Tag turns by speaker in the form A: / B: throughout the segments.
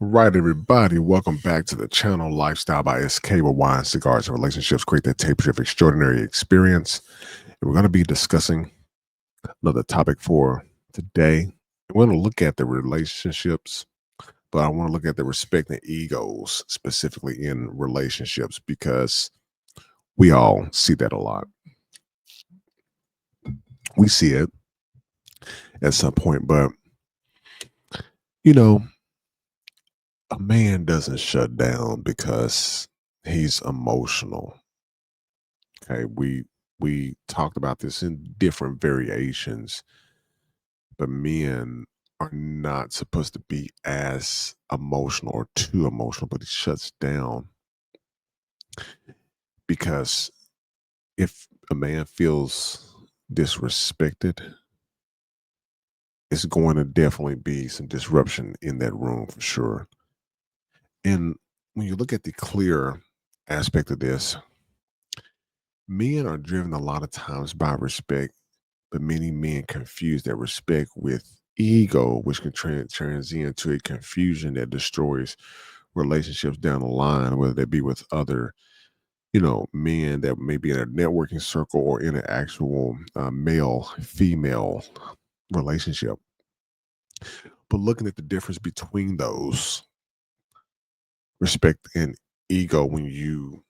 A: Right, everybody. Welcome back to the channel Lifestyle by SK, where wine, cigars, and relationships create that tapestry of extraordinary experience. And we're going to be discussing another topic for today. We're going to look at the relationships, but I want to look at the respect and egos specifically in relationships because we all see that a lot. We see it at some point, but you know, a man doesn't shut down because he's emotional. Okay, we talked about this in different variations, but men are not supposed to be as emotional or too emotional, but it shuts down because if a man feels disrespected, it's going to definitely be some disruption in that room for sure. And when you look at the clear aspect of this, men are driven a lot of times by respect, but many men confuse that respect with ego, which can transcend to a confusion that destroys relationships down the line, whether they be with other, men that may be in a networking circle or in an actual male female relationship. But looking at the difference between those respect and ego, when you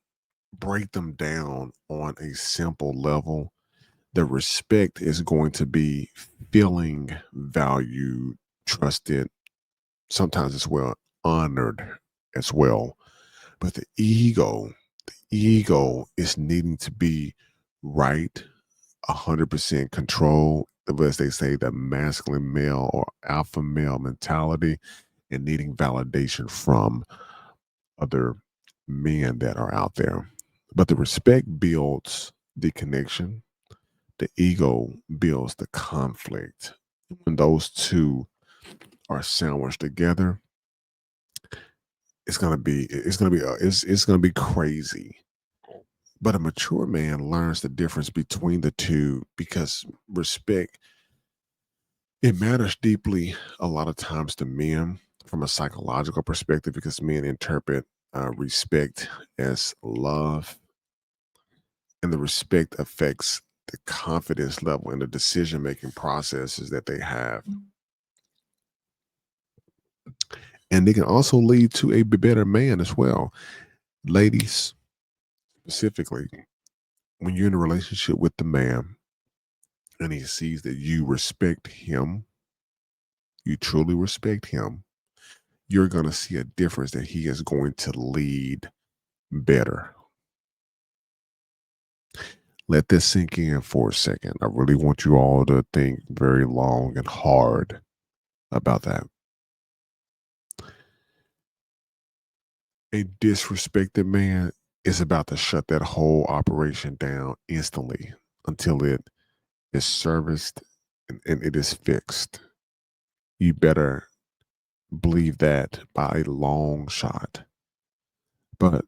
A: break them down on a simple level, the respect is going to be feeling valued, trusted, sometimes as well, honored as well. But the ego is needing to be right, 100% control, as they say, the masculine male or alpha male mentality, and needing validation from other men that are out there. But the respect builds the connection, the ego builds the conflict. When those two are sandwiched together, it's gonna be crazy. But a mature man learns the difference between the two because respect, it matters deeply a lot of times to men from a psychological perspective because men interpret respect as love, and the respect affects the confidence level and the decision making processes that they have. And they can also lead to a better man as well. Ladies, specifically, when you're in a relationship with the man and he sees that you respect him, you truly respect him, you're going to see a difference that he is going to lead better. Let this sink in for a second. I really want you all to think very long and hard about that. A disrespected man is about to shut that whole operation down instantly until it is serviced and it is fixed. You better believe that by a long shot. But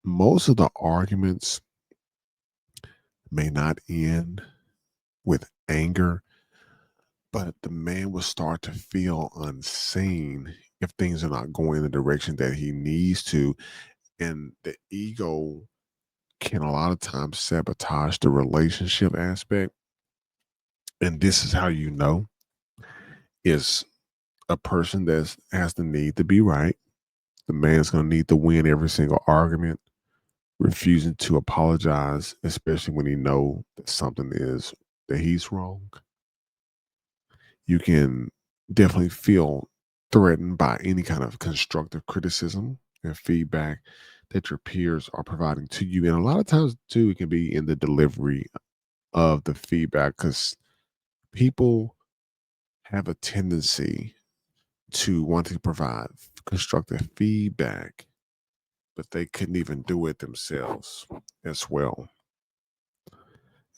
A: most of the arguments may not end with anger, but the man will start to feel unseen if things are not going in the direction that he needs to. And the ego can a lot of times sabotage the relationship aspect. And this is how you know is a person that has the need to be right. The man's going to need to win every single argument, refusing to apologize, especially when he know that something is that he's wrong. You can definitely feel threatened by any kind of constructive criticism and feedback that your peers are providing to you. And a lot of times, too, it can be in the delivery of the feedback because people have a tendency to want to provide constructive feedback, but they couldn't even do it themselves as well.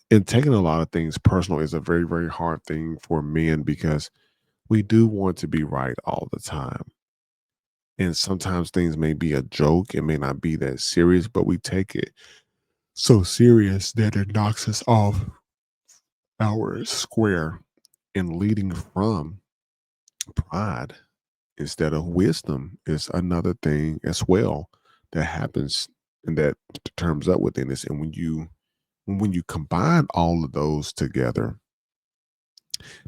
A: And taking a lot of things personal is a very, very hard thing for men because we do want to be right all the time. And sometimes things may be a joke, it may not be that serious, but we take it so serious that it knocks us off our square and leading from pride. instead of wisdom is another thing as well that happens and that terms up within this. And when you combine all of those together,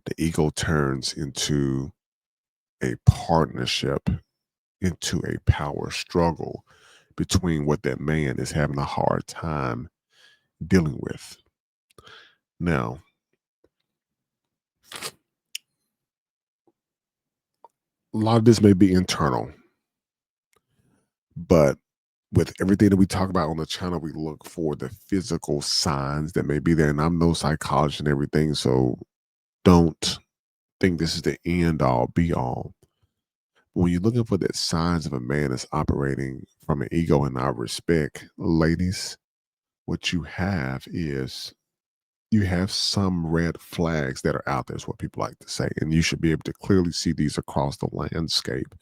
A: the ego turns into a partnership, into a power struggle between what that man is having a hard time dealing with. Now, a lot of this may be internal, but with everything that we talk about on the channel, we look for the physical signs that may be there. And I'm no psychologist and everything, so don't think this is the end all be all. When you're looking for the signs of a man that's operating from an ego and not respect, ladies, what you have is you have some red flags that are out there, is what people like to say. And you should be able to clearly see these across the landscape.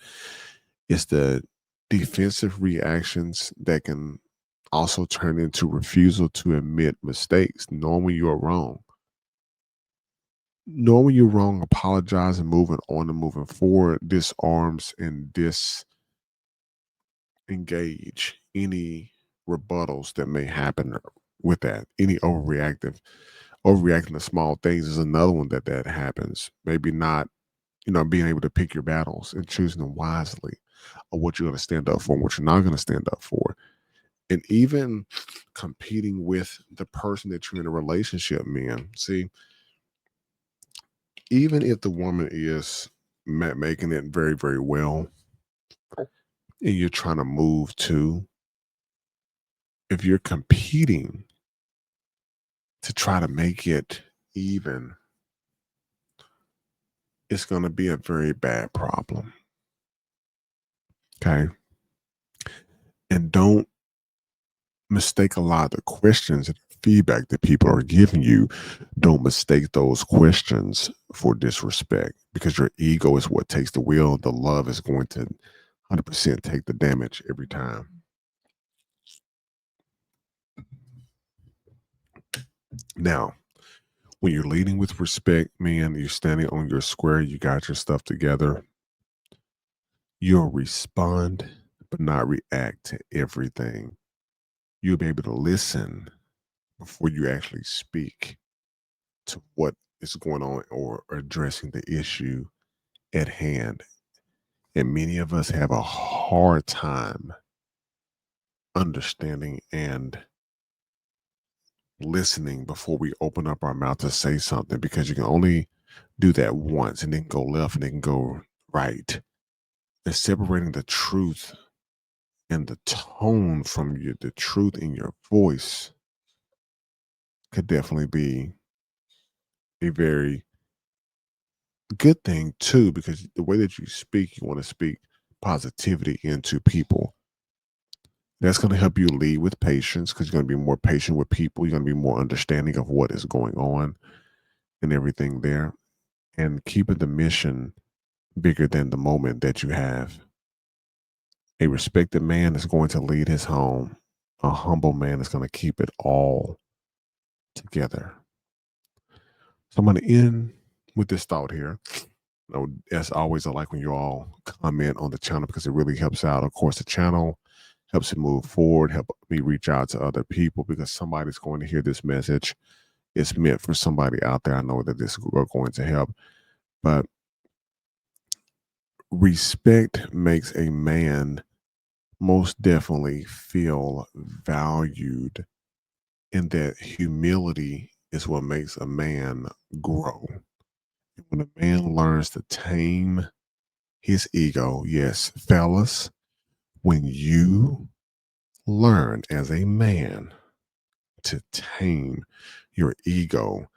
A: It's the defensive reactions that can also turn into refusal to admit mistakes, knowing when you're wrong. Knowing when you're wrong, apologizing, moving on and moving forward, disarms and disengage any rebuttals that may happen with that. Any overreacting to small things is another one that happens. Maybe not, being able to pick your battles and choosing them wisely, or what you're going to stand up for and what you're not going to stand up for. And even competing with the person that you're in a relationship, man. See, even if the woman is making it very, very well, and you're trying to move to, if you're competing to try to make it even, it's going to be a very bad problem. Okay. And don't mistake a lot of the questions and feedback that people are giving you. Don't mistake those questions for disrespect, because your ego is what takes the wheel. The love is going to 100% take the damage every time. Now, when you're leading with respect, man, you're standing on your square, you got your stuff together, you'll respond, but not react to everything. You'll be able to listen before you actually speak to what is going on or addressing the issue at hand. And many of us have a hard time understanding and listening before we open up our mouth to say something, because you can only do that once and then go left and then go right. And separating the truth and the tone from the truth in your voice could definitely be a very good thing too, because the way that you speak, you want to speak positivity into people. That's going to help you lead with patience, because you're going to be more patient with people. You're going to be more understanding of what is going on and everything there, and keeping the mission bigger than the moment that you have. A respected man is going to lead his home. A humble man is going to keep it all together. So I'm going to end with this thought here. As always, I like when you all comment on the channel, because it really helps out. Of course, the channel helps it move forward, help me reach out to other people, because somebody's going to hear this message. It's meant for somebody out there. I know that this is going to help. But respect makes a man most definitely feel valued, and that humility is what makes a man grow. When a man learns to tame his ego, yes, fellas, when you learn as a man to tame your ego,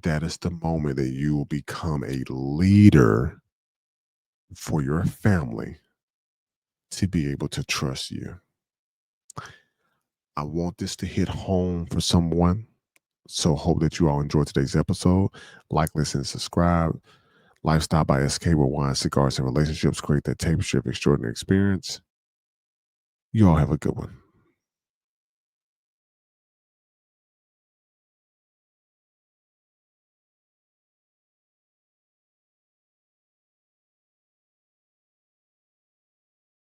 A: that is the moment that you will become a leader for your family to be able to trust you. I want this to hit home for someone. So hope that you all enjoyed today's episode. Like, listen, subscribe. Lifestyle by SK, where wine, cigars, and relationships create that tapestry of extraordinary experience. You all have a good one.